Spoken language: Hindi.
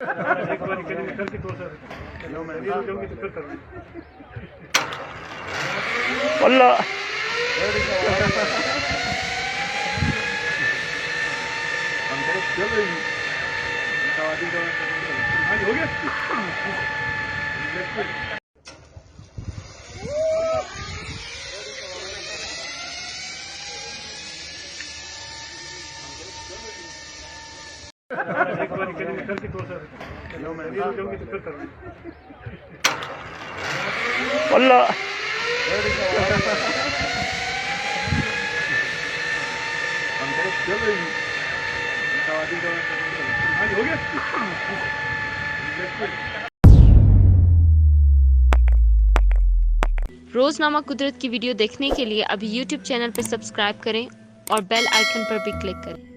एक बार करके तो सर मैं जाऊंगी तो फिर करूंगी अल्लाह हो गया। एक बार करके तो सर मैं जाऊंगी तो फिर करूंगी अल्लाह हो गया। रोजनामा कुदरत की वीडियो देखने के लिए अभी YouTube चैनल पर सब्सक्राइब करें और बेल आइकन पर भी क्लिक करें।